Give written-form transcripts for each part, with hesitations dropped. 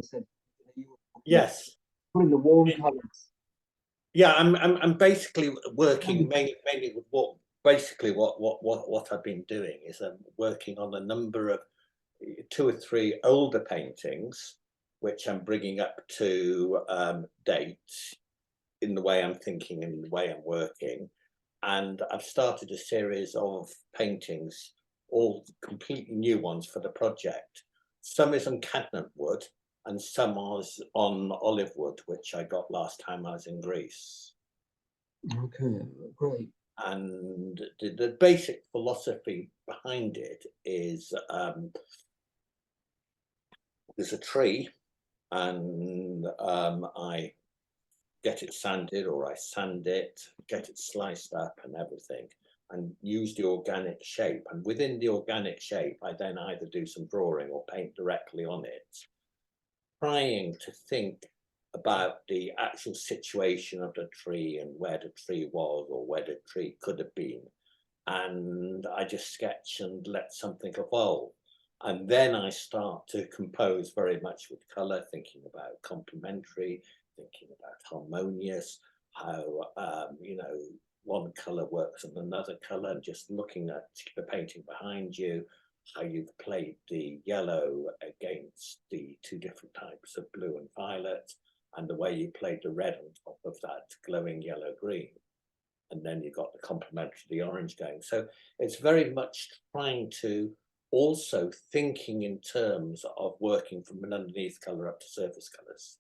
I said, you were Yes. putting the warm colours. Yeah, I'm basically working mainly with what I've been doing is I'm working on a number of 2 or 3 older paintings, which I'm bringing up to date in the way I'm thinking and the way I'm working. And I've started a series of paintings, all completely new ones for the project. Some is on cadmium wood and some is on olive wood, which I got last time I was in Greece. Okay, great. And the basic philosophy behind it is there's a tree and I get it sanded, or I sand it, get it sliced up and everything, and use the organic shape. And within the organic shape, I then either do some drawing or paint directly on it, trying to think about the actual situation of the tree and where the tree was or where the tree could have been. And I just sketch and let something evolve. And then I start to compose very much with colour, thinking about complementary, thinking about harmonious, how, you know, one colour works on another colour, and just looking at the painting behind you, how you've played the yellow against the 2 different types of blue and violet, and the way you played the red on top of that glowing yellow-green. And then you've got the complementary, the orange going. So it's very much trying to also thinking in terms of working from an underneath colour up to surface colours.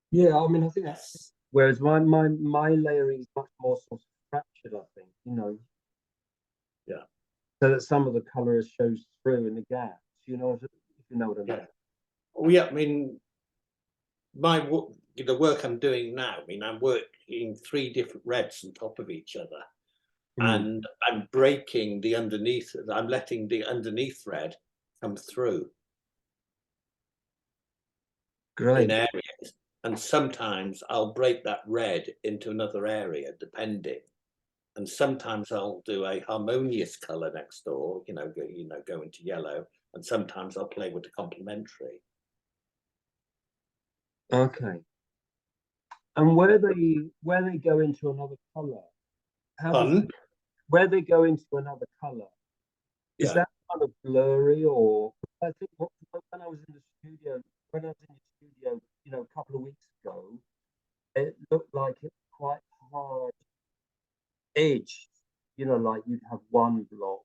Yeah, I mean, I think that's whereas my layering is much more sort of fractured, I think, you know. Yeah. So that some of the colour shows through in the gaps, you know, if you know what I mean. Yeah. Well, yeah, I mean, the work I'm doing now, I mean, I'm working 3 different reds on top of each other. And I'm breaking the underneath, I'm letting the underneath red come through. Great. In areas. And sometimes I'll break that red into another area, depending. And sometimes I'll do a harmonious colour next door, you know, go into yellow. And sometimes I'll play with the complementary. Okay. And where they go into another colour, where they go into another colour, is that kind of blurry? Or I think when I was in the studio, you know, a couple of weeks ago, it looked like it was quite hard edged, you know, like you'd have one block,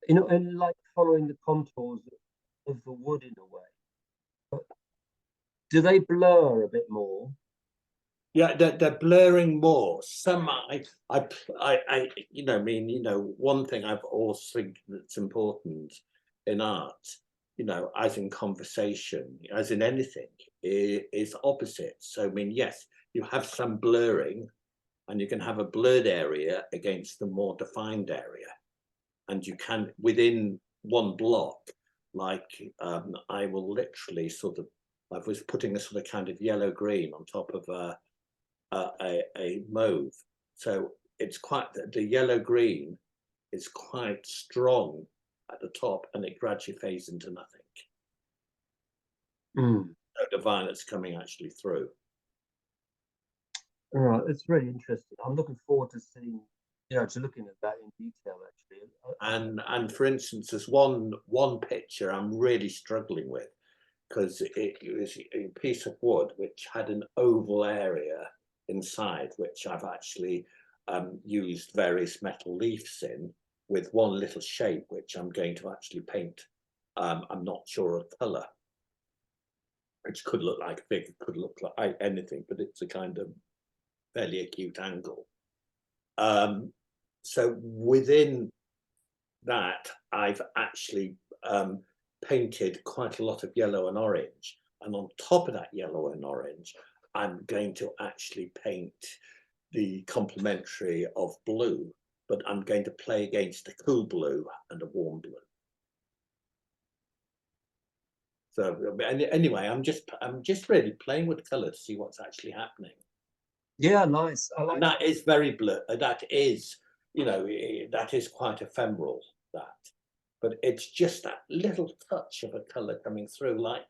you know, and like following the contours of the wood in a way. But do they blur a bit more? Yeah, they're blurring more. Some you know, I mean, you know, one thing I've always think that's important in art, you know, as in conversation, as in anything, is opposites. So I mean, yes, you have some blurring, and you can have a blurred area against the more defined area, and you can within one block, like I will literally sort of, I was putting a sort of kind of yellow green on top of a mauve. So it's quite, the yellow green is quite strong at the top, and it gradually fades into nothing. So the violet's coming actually through. All right, it's really interesting. I'm looking forward to seeing, you know, to looking at that in detail actually. And for instance, there's one picture I'm really struggling with, because it was a piece of wood which had an oval area inside, which I've actually used various metal leaves in, with one little shape which I'm going to actually paint. I'm not sure of colour, which could look like a fig, it could look like anything, but it's a kind of fairly acute angle. So within that, I've actually painted quite a lot of yellow and orange, and on top of that yellow and orange, I'm going to actually paint the complementary of blue, but I'm going to play against a cool blue and a warm blue. So anyway, I'm just really playing with colour to see what's actually happening. Yeah, nice. I like and that is very blur. That is, you know, that is quite ephemeral. That, but it's just that little touch of a colour coming through, like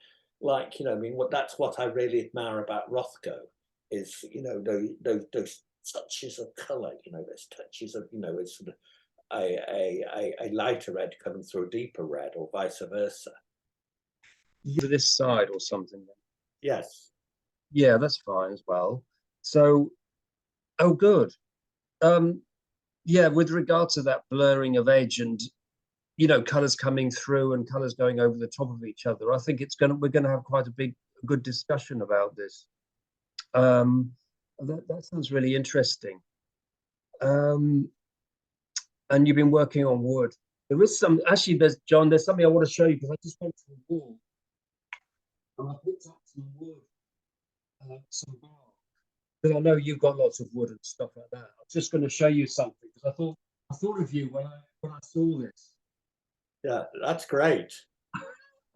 like, I mean, that's what I really admire about Rothko is, those touches of colour, those touches of, it's sort of a lighter red coming through a deeper red, or vice versa. To this side or something. Yes. Yeah, that's fine as well. So, oh, good. Yeah, with regard to that blurring of edge and colors coming through and colors going over the top of each other, I think we're gonna have quite a good discussion about this. That sounds really interesting. And you've been working on wood. There is there's something I want to show you, because I just went to the wall and I picked up some wood, some bark. Because I know you've got lots of wood and stuff like that. I'm just going to show you something, because I thought of you when I saw this. Yeah, that's great.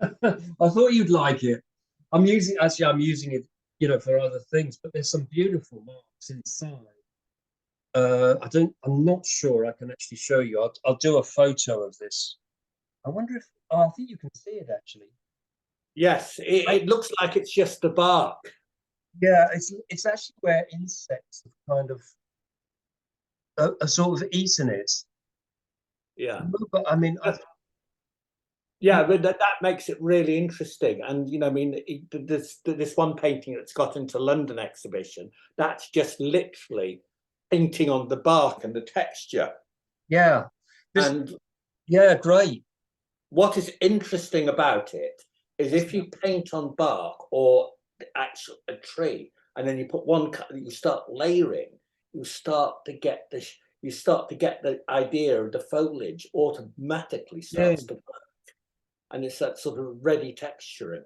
I thought you'd like it. I'm using it, for other things, but there's some beautiful marks inside. I'm not sure I can actually show you. I'll do a photo of this. I wonder if, I think you can see it actually. Yes, it looks like it's just the bark. Yeah, it's actually where insects have kind of sort of eaten it. Yeah. But I mean, yeah, but that makes it really interesting. And I mean, this one painting that's got into London exhibition, that's just literally painting on the bark and the texture. Yeah. And yeah, great. What is interesting about it is if you paint on bark or a tree, and then you put you start layering, you start to get the idea of the foliage automatically starts to work. And it's that sort of ready texturing.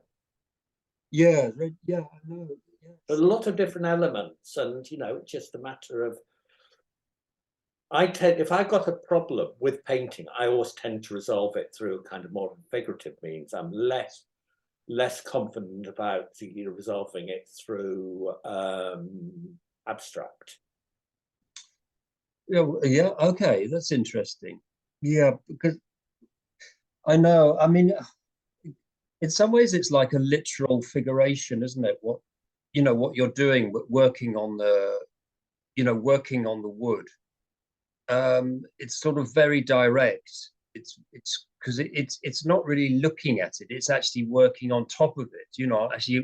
Yeah, yeah, I know. Yeah. There's a lot of different elements, and it's just a matter of. If I got a problem with painting, I always tend to resolve it through kind of more figurative means. I'm less confident about resolving it through abstract. Yeah, okay, that's interesting. Yeah, because I know, I mean, in some ways it's like a literal figuration, isn't it? What you're doing, working on the wood. It's sort of very direct. It's because it's not really looking at it. It's actually working on top of it.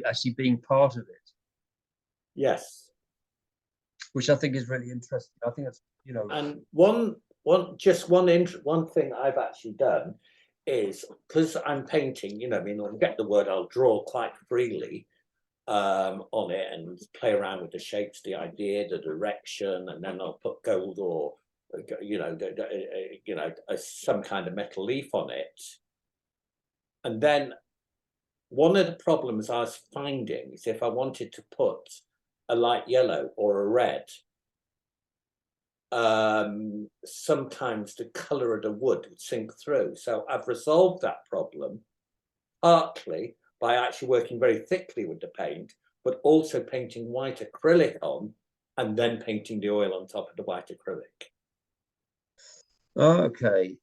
Actually being part of it. Yes. Which I think is really interesting. I think that's And one thing I've actually done is, because I'm painting, I mean, I'll get the word, I'll draw quite freely on it and play around with the shapes, the idea, the direction, and then I'll put gold or some kind of metal leaf on it. And then one of the problems I was finding is if I wanted to put a light yellow or a red, sometimes the color of the wood would sink through. So I've resolved that problem partly by actually working very thickly with the paint, but also painting white acrylic on and then painting the oil on top of the white acrylic. Okay.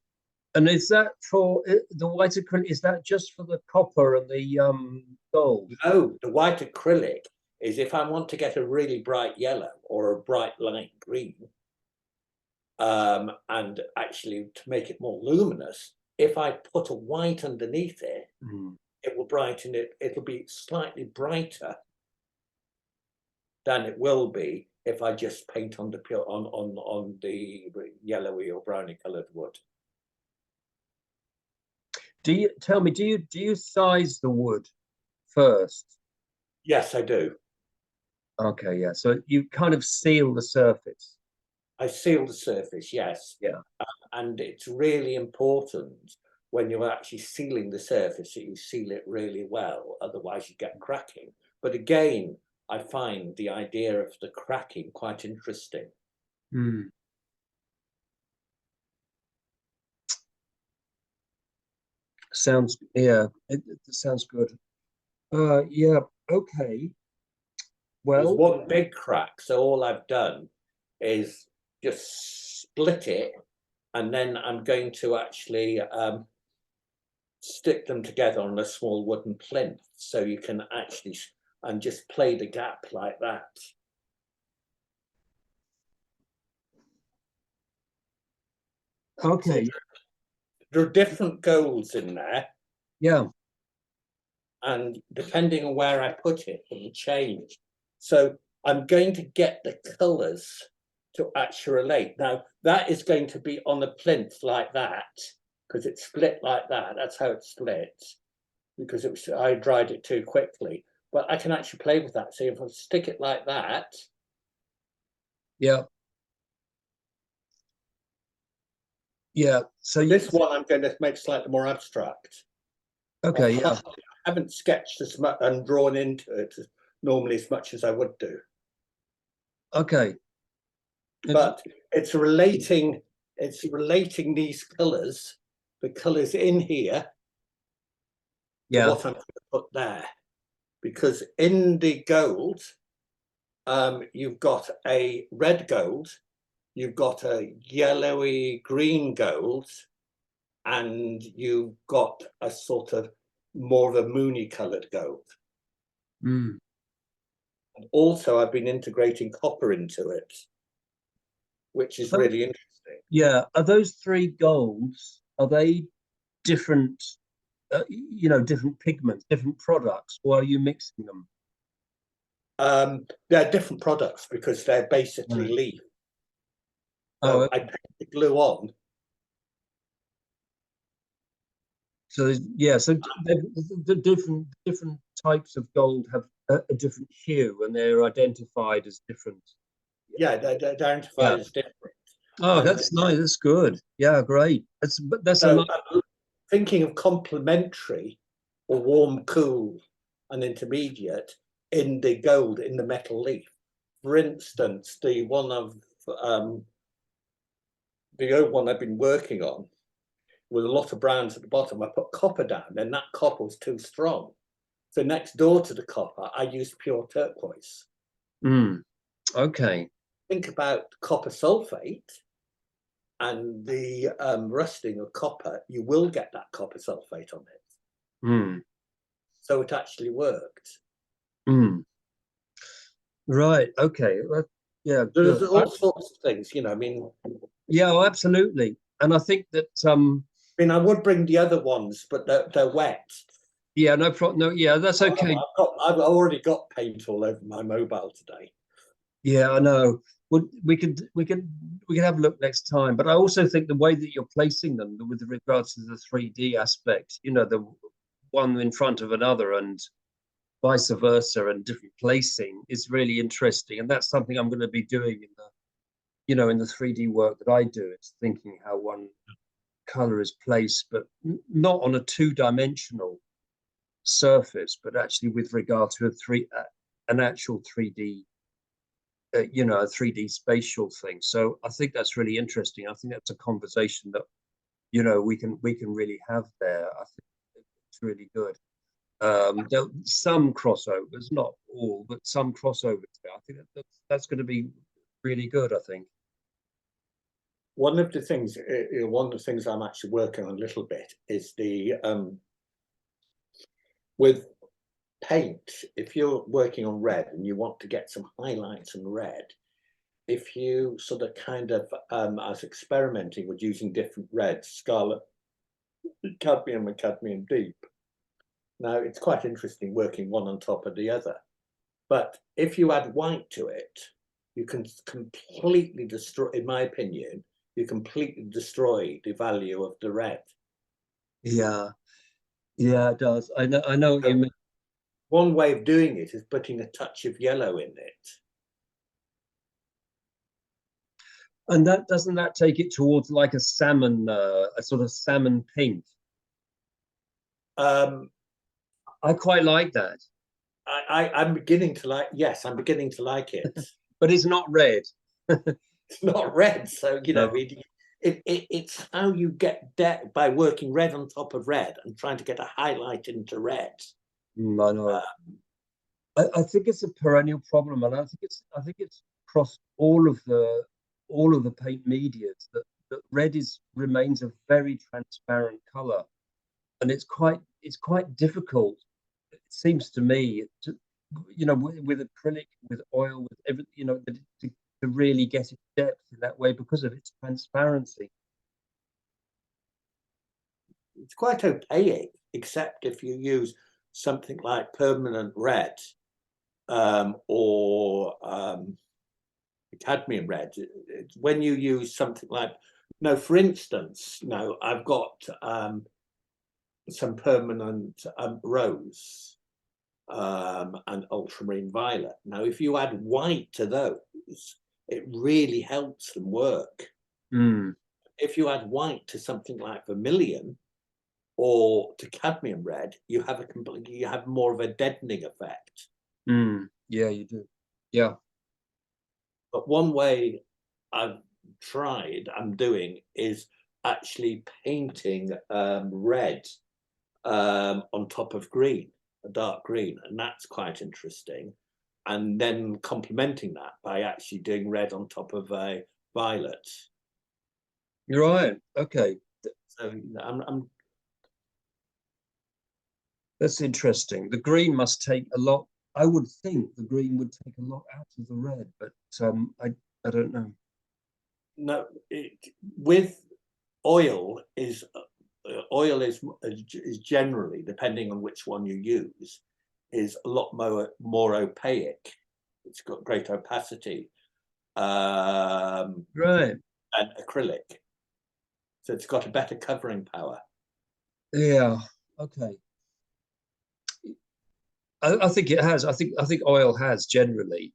And is that for the white acrylic? Is that just for the copper and the gold? No, the white acrylic is if I want to get a really bright yellow or a bright light green, and actually to make it more luminous, if I put a white underneath it, it will brighten it. It'll be slightly brighter than it will be if I just paint on the on the yellowy or browny coloured wood. Do you size the wood first? Yes, I do. Okay, yeah. So you kind of seal the surface. I seal the surface, yes. Yeah. And it's really important when you're actually sealing the surface that you seal it really well, otherwise you get cracking. But again, I find the idea of the cracking quite interesting. Sounds, yeah, it sounds good. Yeah, okay. Well, there's one big crack, so all I've done is just split it, and then I'm going to actually stick them together on a small wooden plinth, so you can actually and just play the gap like that. Okay. So there are different golds in there. Yeah. And depending on where I put it, it'll change. So I'm going to get the colours to actually relate. Now, that is going to be on a plinth like that, because it's split like that. That's how it's split, because I dried it too quickly. But I can actually play with that. See, if I stick it like that. Yeah. Yeah. So this one I'm going to make slightly more abstract. Okay. Yeah. I haven't sketched as much and drawn into it normally as much as I would do. Okay. But it's relating these colours, the colours in here, to what I'm going to put there. Because in the gold, you've got a red gold, you've got a yellowy green gold, and you've got a sort of more of a moony coloured gold. Mm. And also, I've been integrating copper into it, which is really interesting. Yeah. Are those three golds, are they different, different pigments, different products, or are you mixing them? They're different products because they're basically leaf. So okay. I put the glue on. So yeah, so the different types of gold have a different hue, and they're identified as different. Yeah, they're identified as different. Oh, that's nice. That's good. Yeah, great. That's so I'm thinking of complementary or warm, cool, and intermediate in the gold in the metal leaf. For instance, the one of the old one I've been working on with a lot of browns at the bottom. I put copper down, and that copper was too strong. So next door to the copper, I used pure turquoise. Okay. Think about copper sulfate and the rusting of copper, you will get that copper sulfate on it. So it actually worked. Right. Okay. Yeah. There's all sorts of things, I mean. Yeah, absolutely. And I think that I mean, I would bring the other ones, but they're wet. Yeah, no problem. No, yeah, that's okay. I've already got paint all over my mobile today. Yeah, I know. We could have a look next time. But I also think the way that you're placing them with regards to the 3D aspect, the one in front of another and vice versa, and different placing is really interesting. And that's something I'm going to be doing in the 3D work that I do. It's thinking how one color is placed, but not on a two-dimensional surface, but actually with regard to an actual 3D, a 3D spatial thing. So I think that's really interesting. I think that's a conversation that we can really have there. I think it's really good. Some crossovers, not all, but some crossovers there. I think that's going to be really good, I think. One of the things I'm actually working on a little bit is the with paint. If you're working on red and you want to get some highlights in red, if you sort of kind of I was experimenting with using different reds, scarlet, cadmium, and cadmium deep. Now it's quite interesting working one on top of the other, but if you add white to it, you can completely destroy, in my opinion, you completely destroy the value of the red. Yeah, it does. I know what you mean. One way of doing it is putting a touch of yellow in it. And doesn't that take it towards like a salmon, a sort of salmon pink? I quite like that. I'm beginning to like. Yes, I'm beginning to like it. But it's not red. It's not red, so it's how you get by working red on top of red and trying to get a highlight into red. I know. I think it's a perennial problem, and I think it's across all of the paint medias that red remains a very transparent color. and it's quite difficult. It seems to me to, with acrylic, with oil, with everything, to really get its depth in that way because of its transparency. It's quite opaque, except if you use something like permanent red or cadmium red. When you use something like, no, for instance, no, I've got some permanent rose and ultramarine violet. Now, if you add white to those, it really helps them work. If you add white to something like vermilion or to cadmium red, you have more of a deadening effect. Yeah, you do. Yeah. But one way I'm doing is actually painting red on top of green, a dark green, and that's quite interesting. And then complementing that by actually doing red on top of a violet. You're right. Okay. So that's interesting. The green must take a lot. I would think the green would take a lot out of the red, but I don't know. No, with oil is generally, depending on which one you use, is a lot more opaque. It's got great opacity, right, and acrylic, so it's got a better covering power. Yeah. Okay. I think it has. I think oil has generally.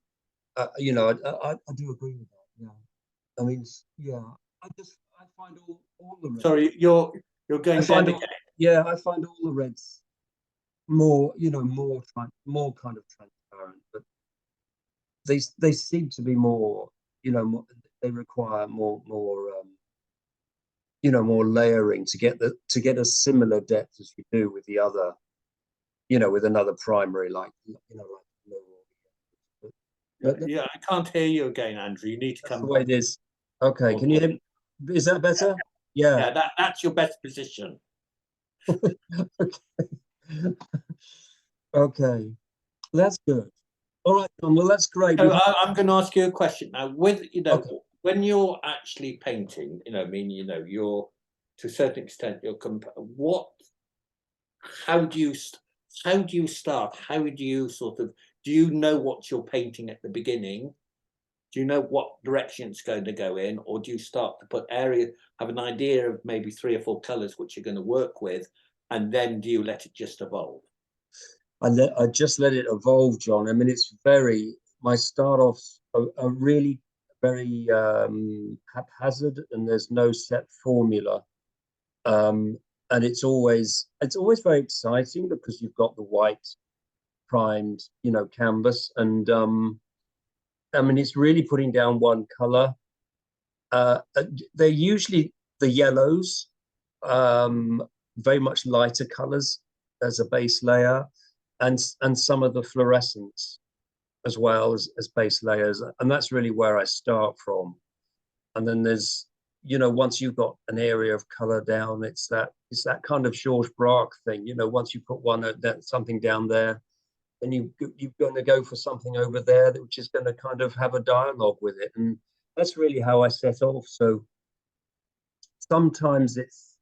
I do agree with that. Yeah. I mean, yeah. I find all the reds. Sorry, you're going dead again. Yeah, I find all the reds more, more kind of transparent, but they seem to be more, they require more more layering to get a similar depth as you do with the other, with another primary like yeah, I can't hear you again, Andrew. You need to come the way back. it is. Okay, can you hear me? Is that better? Yeah. That's your best position. Okay, that's good. All right, John. Well, that's great. So I'm going to ask you a question now. With when you're actually painting, you're to a certain extent how do you start? How do you do you know what you're painting at the beginning? Do you know what direction it's going to go in, or do you start to have an idea of maybe 3 or 4 colors which you're going to work with, and then do you let it just evolve? I just let it evolve, John. I mean, my start offs are really very haphazard, and there's no set formula. And it's always very exciting because you've got the white primed, canvas, and I mean, it's really putting down one color. They're usually the yellows, very much lighter colors as a base layer, and some of the fluorescents as well as base layers, and that's really where I start from. And then there's, once you've got an area of color down, it's that kind of Georges Braque thing. Once you put something down there, and you're going to go for something over there which is going to kind of have a dialogue with it, and that's really how I set off. So sometimes it's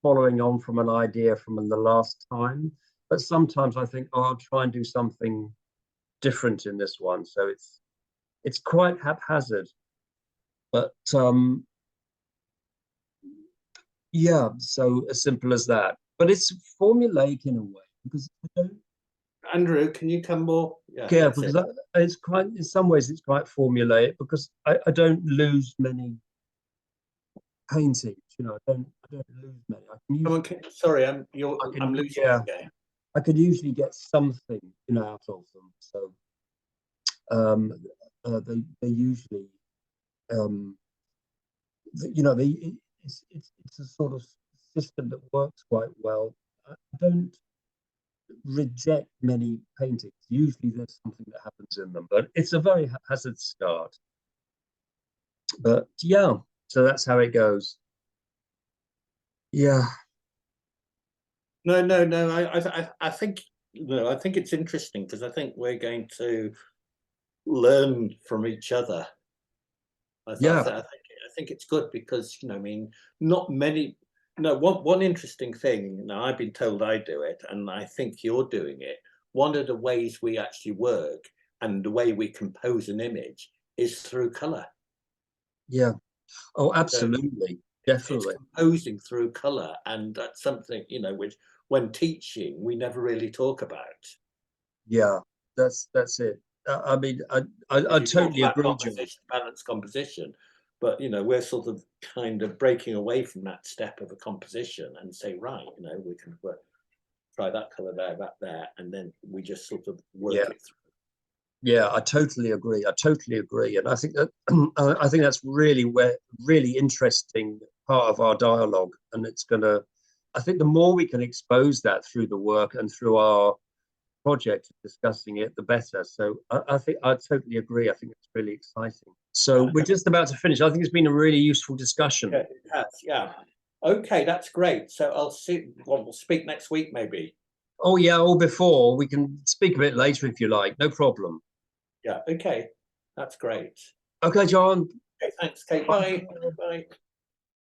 following on from an idea from the last time, but sometimes I think, I'll try and do something different in this one. So it's quite haphazard, but yeah, so as simple as that. But it's formulaic in a way because I don't. Andrew, can you come more? Yeah, because it's quite, in some ways, it's quite formulaic because I don't lose many paintings. I don't lose many. Sorry, I'm losing you again. I could usually get something, out of them. So they usually, it's a sort of system that works quite well. I don't reject many paintings. Usually there's something that happens in them, but it's a very haphazard start. But yeah, so that's how it goes. Yeah. No. I think I think it's interesting because I think we're going to learn from each other. Yeah, I think it's good because I mean, not many. No, one interesting thing. Now I've been told I do it, and I think you're doing it. One of the ways we actually work and the way we compose an image is through color. yeah. Oh, So absolutely, it's definitely. composing through color, and that's something which when teaching we never really talk about. Yeah, that's it. I mean, I You talk totally about agree, John. composition, balanced composition, but we're sort of kind of breaking away from that step of a composition and say, right, we can try that color there, that there, and then we just sort of Yeah, work it through. yeah, I totally agree. I totally agree, and I think that I think that's really interesting part of our dialogue, and it's gonna. I think the more we can expose that through the work and through our project discussing it, the better. So I think I totally agree. I think it's really exciting. So Yeah, we're just about to finish. I think it's been a really useful discussion. yeah, it has, yeah. Okay, that's great. So I'll see. Well, we'll speak next week, maybe. Oh yeah, or before we can speak a bit later if you like. No problem. Yeah. Okay, that's great. Okay, John. Okay, thanks, Kate. Bye. Bye. Bye.